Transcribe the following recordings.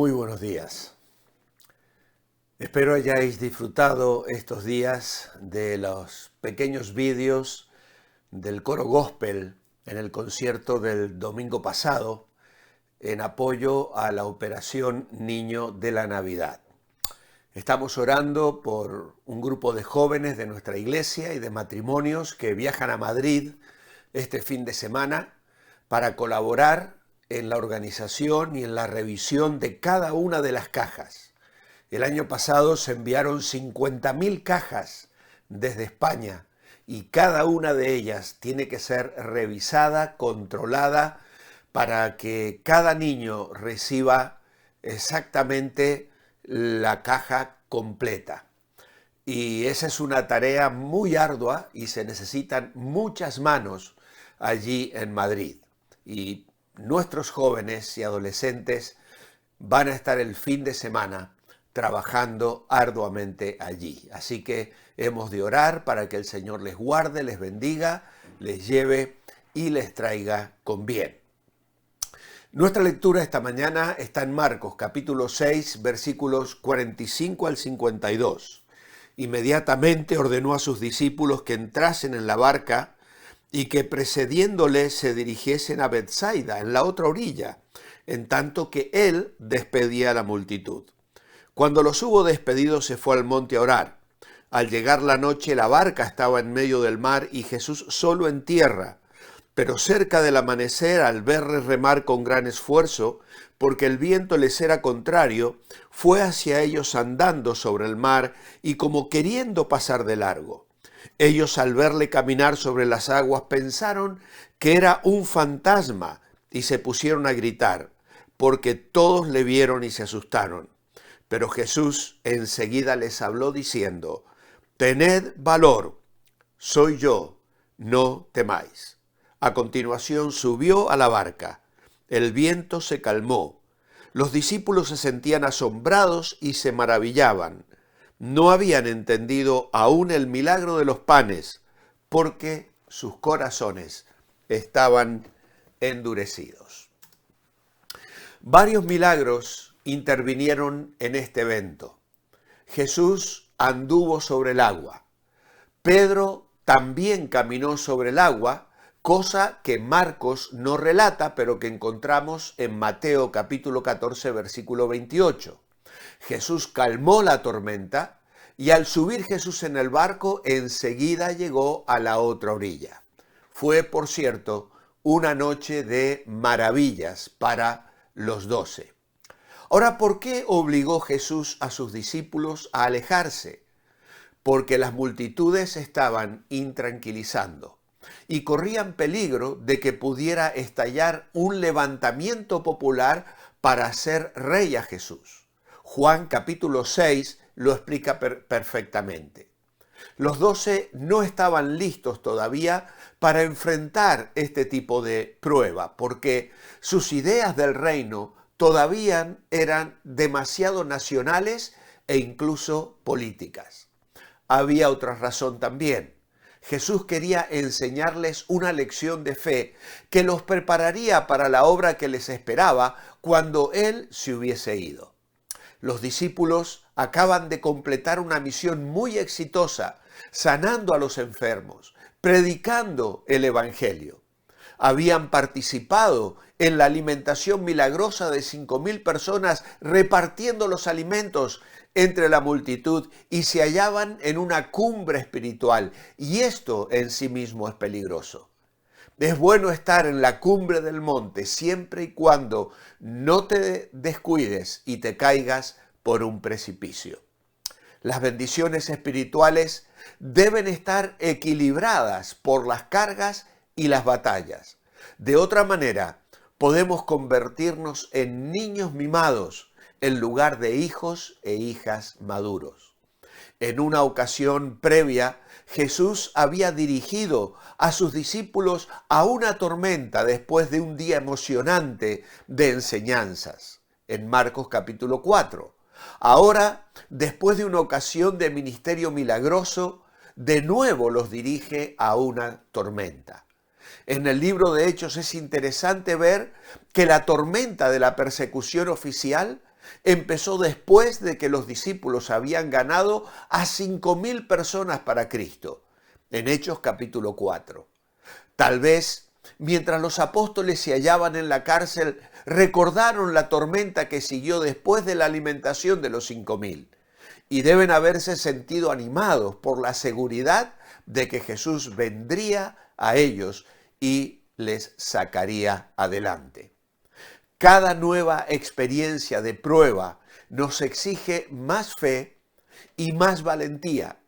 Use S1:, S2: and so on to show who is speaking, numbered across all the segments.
S1: Muy buenos días. Espero hayáis disfrutado estos días de los pequeños vídeos del coro gospel en el concierto del domingo pasado en apoyo a la operación Niño de la Navidad. Estamos orando por un grupo de jóvenes de nuestra iglesia y de matrimonios que viajan a Madrid este fin de semana para colaborar en la organización y en la revisión de cada una de las cajas. El año pasado se enviaron 50.000 cajas desde España y cada una de ellas tiene que ser revisada, controlada, para que cada niño reciba exactamente la caja completa. Y esa es una tarea muy ardua y se necesitan muchas manos allí en Madrid. Y nuestros jóvenes y adolescentes van a estar el fin de semana trabajando arduamente allí. Así que hemos de orar para que el Señor les guarde, les bendiga, les lleve y les traiga con bien. Nuestra lectura esta mañana está en Marcos, capítulo 6, versículos 45 al 52. Inmediatamente ordenó a sus discípulos que entrasen en la barca y que precediéndole se dirigiesen a Betsaida, en la otra orilla, en tanto que él despedía a la multitud. Cuando los hubo despedido se fue al monte a orar. Al llegar la noche la barca estaba en medio del mar y Jesús solo en tierra. Pero cerca del amanecer, al verles remar con gran esfuerzo, porque el viento les era contrario, fue hacia ellos andando sobre el mar y como queriendo pasar de largo. Ellos al verle caminar sobre las aguas pensaron que era un fantasma y se pusieron a gritar, porque todos le vieron y se asustaron. Pero Jesús enseguida les habló diciendo: «Tened valor, soy yo, no temáis». A continuación subió a la barca. El viento se calmó. Los discípulos se sentían asombrados y se maravillaban. No habían entendido aún el milagro de los panes, porque sus corazones estaban endurecidos. Varios milagros intervinieron en este evento. Jesús anduvo sobre el agua. Pedro también caminó sobre el agua, cosa que Marcos no relata, pero que encontramos en Mateo capítulo 14, versículo 28. Jesús calmó la tormenta y al subir Jesús en el barco enseguida llegó a la otra orilla. Fue, por cierto, una noche de maravillas para los 12. Ahora, ¿por qué obligó Jesús a sus discípulos a alejarse? Porque las multitudes estaban intranquilizando y corrían peligro de que pudiera estallar un levantamiento popular para hacer rey a Jesús. Juan capítulo 6 lo explica perfectamente. Los 12 no estaban listos todavía para enfrentar este tipo de prueba, porque sus ideas del reino todavía eran demasiado nacionales e incluso políticas. Había otra razón también. Jesús quería enseñarles una lección de fe que los prepararía para la obra que les esperaba cuando Él se hubiese ido. Los discípulos acaban de completar una misión muy exitosa, sanando a los enfermos, predicando el Evangelio. Habían participado en la alimentación milagrosa de 5.000 personas, repartiendo los alimentos entre la multitud y se hallaban en una cumbre espiritual. Y esto en sí mismo es peligroso. Es bueno estar en la cumbre del monte siempre y cuando no te descuides y te caigas por un precipicio. Las bendiciones espirituales deben estar equilibradas por las cargas y las batallas. De otra manera, podemos convertirnos en niños mimados en lugar de hijos e hijas maduros. En una ocasión previa, Jesús había dirigido a sus discípulos a una tormenta después de un día emocionante de enseñanzas, en Marcos capítulo 4. Ahora, después de una ocasión de ministerio milagroso, de nuevo los dirige a una tormenta. En el libro de Hechos es interesante ver que la tormenta de la persecución oficial empezó después de que los discípulos habían ganado a 5.000 personas para Cristo, en Hechos capítulo 4. Tal vez, mientras los apóstoles se hallaban en la cárcel, recordaron la tormenta que siguió después de la alimentación de los 5.000 y deben haberse sentido animados por la seguridad de que Jesús vendría a ellos y les sacaría adelante. Cada nueva experiencia de prueba nos exige más fe y más valentía.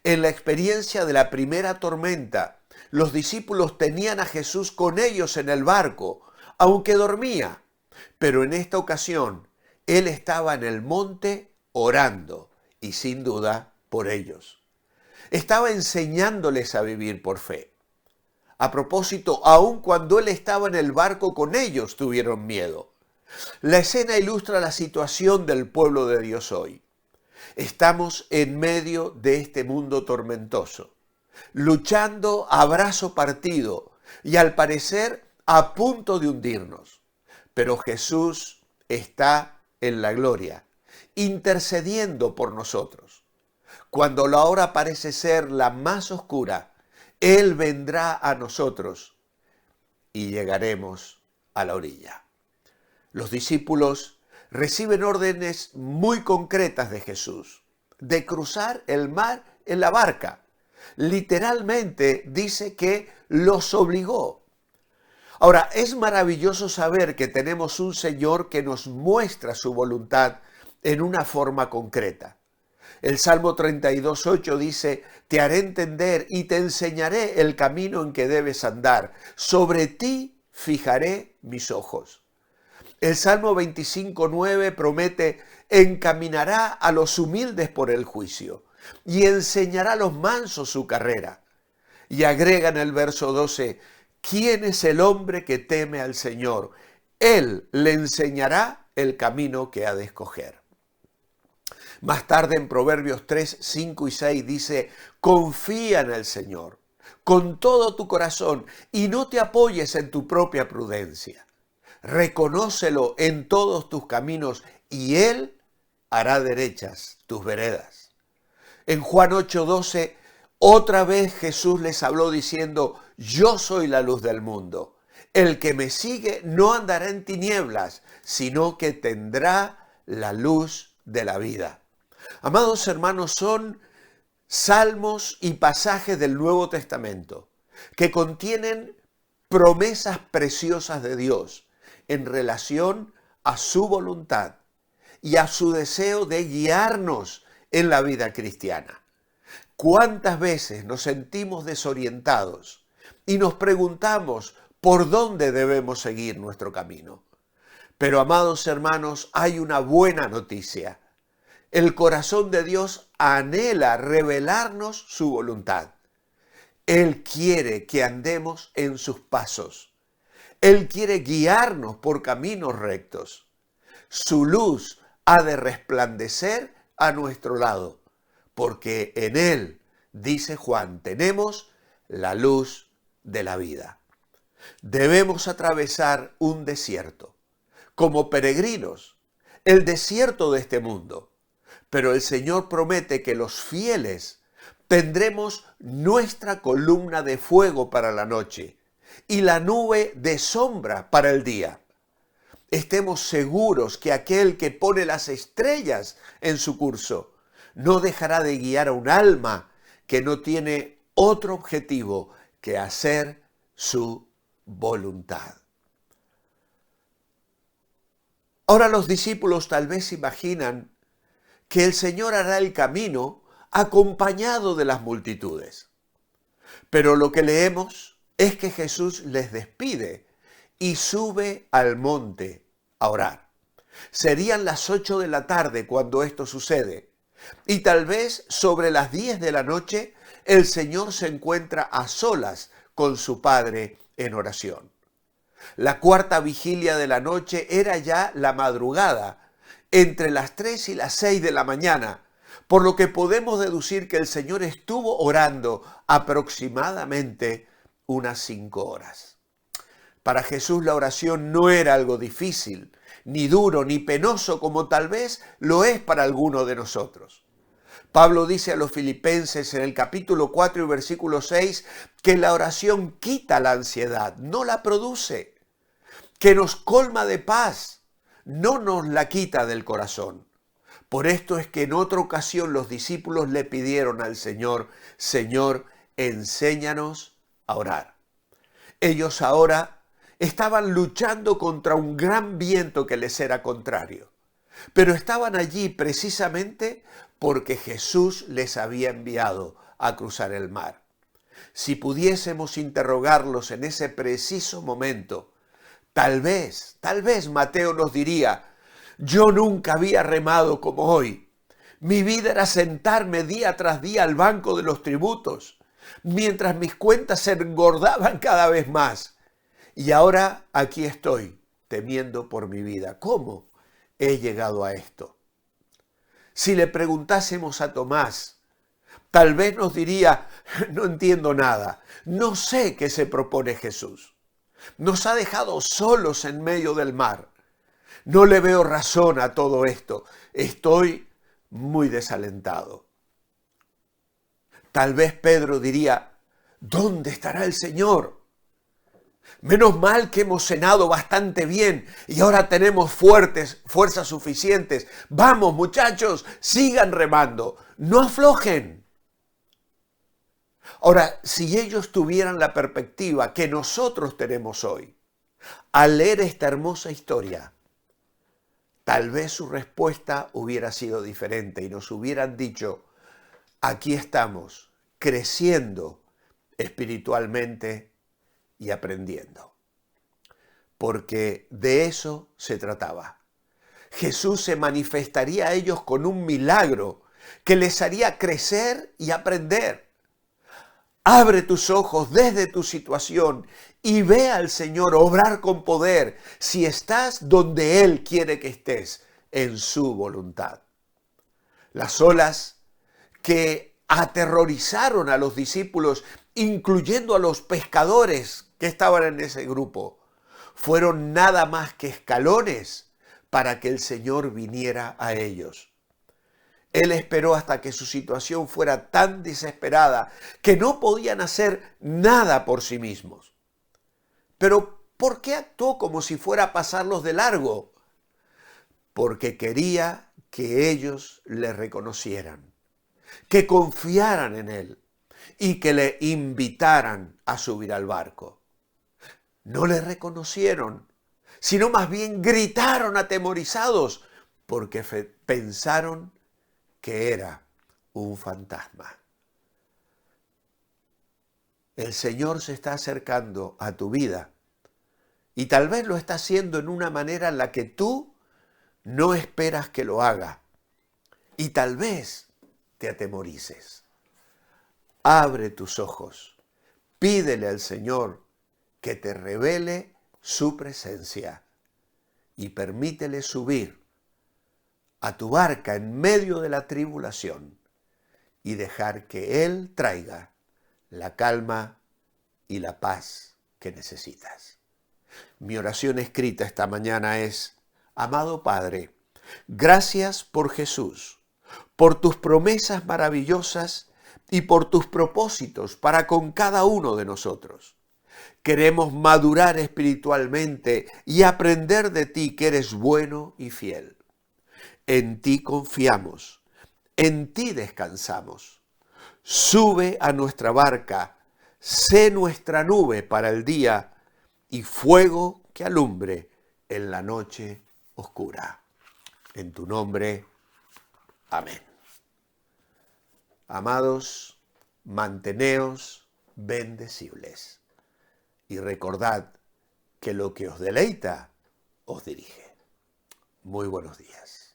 S1: En la experiencia de la primera tormenta, los discípulos tenían a Jesús con ellos en el barco, aunque dormía. Pero en esta ocasión, Él estaba en el monte orando y sin duda por ellos. Estaba enseñándoles a vivir por fe. A propósito, aun cuando Él estaba en el barco con ellos, tuvieron miedo. La escena ilustra la situación del pueblo de Dios hoy. Estamos en medio de este mundo tormentoso, luchando a brazo partido y al parecer a punto de hundirnos. Pero Jesús está en la gloria, intercediendo por nosotros. Cuando la hora parece ser la más oscura, Él vendrá a nosotros y llegaremos a la orilla. Los discípulos reciben órdenes muy concretas de Jesús, de cruzar el mar en la barca. Literalmente dice que los obligó. Ahora, es maravilloso saber que tenemos un Señor que nos muestra su voluntad en una forma concreta. El Salmo 32:8 dice, te haré entender y te enseñaré el camino en que debes andar. Sobre ti fijaré mis ojos. El Salmo 25:9 promete, encaminará a los humildes por el juicio y enseñará a los mansos su carrera. Y agrega en el verso 12, ¿quién es el hombre que teme al Señor? Él le enseñará el camino que ha de escoger. Más tarde en Proverbios 3, 5 y 6 dice, confía en el Señor con todo tu corazón y no te apoyes en tu propia prudencia. Reconócelo en todos tus caminos y Él hará derechas tus veredas. En Juan 8:12, otra vez Jesús les habló diciendo, yo soy la luz del mundo. El que me sigue no andará en tinieblas, sino que tendrá la luz de la vida. Amados hermanos, son salmos y pasajes del Nuevo Testamento que contienen promesas preciosas de Dios en relación a su voluntad y a su deseo de guiarnos en la vida cristiana. ¿Cuántas veces nos sentimos desorientados y nos preguntamos por dónde debemos seguir nuestro camino? Pero, amados hermanos, hay una buena noticia. El corazón de Dios anhela revelarnos su voluntad. Él quiere que andemos en sus pasos. Él quiere guiarnos por caminos rectos. Su luz ha de resplandecer a nuestro lado, porque en Él, dice Juan, tenemos la luz de la vida. Debemos atravesar un desierto, como peregrinos, el desierto de este mundo. Pero el Señor promete que los fieles tendremos nuestra columna de fuego para la noche y la nube de sombra para el día. Estemos seguros que aquel que pone las estrellas en su curso no dejará de guiar a un alma que no tiene otro objetivo que hacer su voluntad. Ahora los discípulos tal vez imaginan que el Señor hará el camino acompañado de las multitudes. Pero lo que leemos es que Jesús les despide y sube al monte a orar. Serían las 8 de la tarde cuando esto sucede. Y tal vez sobre las 10 de la noche el Señor se encuentra a solas con su Padre en oración. La cuarta vigilia de la noche era ya la madrugada, entre las 3 y las 6 de la mañana, por lo que podemos deducir que el Señor estuvo orando aproximadamente unas 5 horas. Para Jesús la oración no era algo difícil, ni duro, ni penoso como tal vez lo es para alguno de nosotros. Pablo dice a los filipenses en el capítulo 4 y versículo 6 que la oración quita la ansiedad, no la produce, que nos colma de paz, no nos la quita del corazón. Por esto es que en otra ocasión los discípulos le pidieron al Señor, Señor, enséñanos a orar. Ellos ahora estaban luchando contra un gran viento que les era contrario, pero estaban allí precisamente porque Jesús les había enviado a cruzar el mar. Si pudiésemos interrogarlos en ese preciso momento, tal vez Mateo nos diría, yo nunca había remado como hoy. Mi vida era sentarme día tras día al banco de los tributos, mientras mis cuentas se engordaban cada vez más. Y ahora aquí estoy, temiendo por mi vida. ¿Cómo he llegado a esto? Si le preguntásemos a Tomás, tal vez nos diría, no entiendo nada, no sé qué se propone Jesús. Nos ha dejado solos en medio del mar. No le veo razón a todo esto. Estoy muy desalentado. Tal vez Pedro diría, ¿dónde estará el Señor? Menos mal que hemos cenado bastante bien y ahora tenemos fuerzas suficientes. Vamos, muchachos, sigan remando, no aflojen. Ahora, si ellos tuvieran la perspectiva que nosotros tenemos hoy, al leer esta hermosa historia, tal vez su respuesta hubiera sido diferente y nos hubieran dicho, aquí estamos, creciendo espiritualmente y aprendiendo. Porque de eso se trataba. Jesús se manifestaría a ellos con un milagro que les haría crecer y aprender. Abre tus ojos desde tu situación y ve al Señor obrar con poder si estás donde Él quiere que estés, en su voluntad. Las olas que aterrorizaron a los discípulos, incluyendo a los pescadores que estaban en ese grupo, fueron nada más que escalones para que el Señor viniera a ellos. Él esperó hasta que su situación fuera tan desesperada que no podían hacer nada por sí mismos. Pero ¿por qué actuó como si fuera a pasarlos de largo? Porque quería que ellos le reconocieran, que confiaran en Él y que le invitaran a subir al barco. No le reconocieron, sino más bien gritaron atemorizados porque pensaron que era un fantasma. El Señor se está acercando a tu vida y tal vez lo está haciendo en una manera en la que tú no esperas que lo haga y tal vez te atemorices. Abre tus ojos, pídele al Señor que te revele su presencia y permítele subir a tu barca en medio de la tribulación y dejar que Él traiga la calma y la paz que necesitas. Mi oración escrita esta mañana es, amado Padre, gracias por Jesús, por tus promesas maravillosas y por tus propósitos para con cada uno de nosotros. Queremos madurar espiritualmente y aprender de ti que eres bueno y fiel. En ti confiamos, en ti descansamos. Sube a nuestra barca, sé nuestra nube para el día y fuego que alumbre en la noche oscura. En tu nombre, amén. Amados, manteneos bendecibles. Y recordad que lo que os deleita, os dirige. Muy buenos días.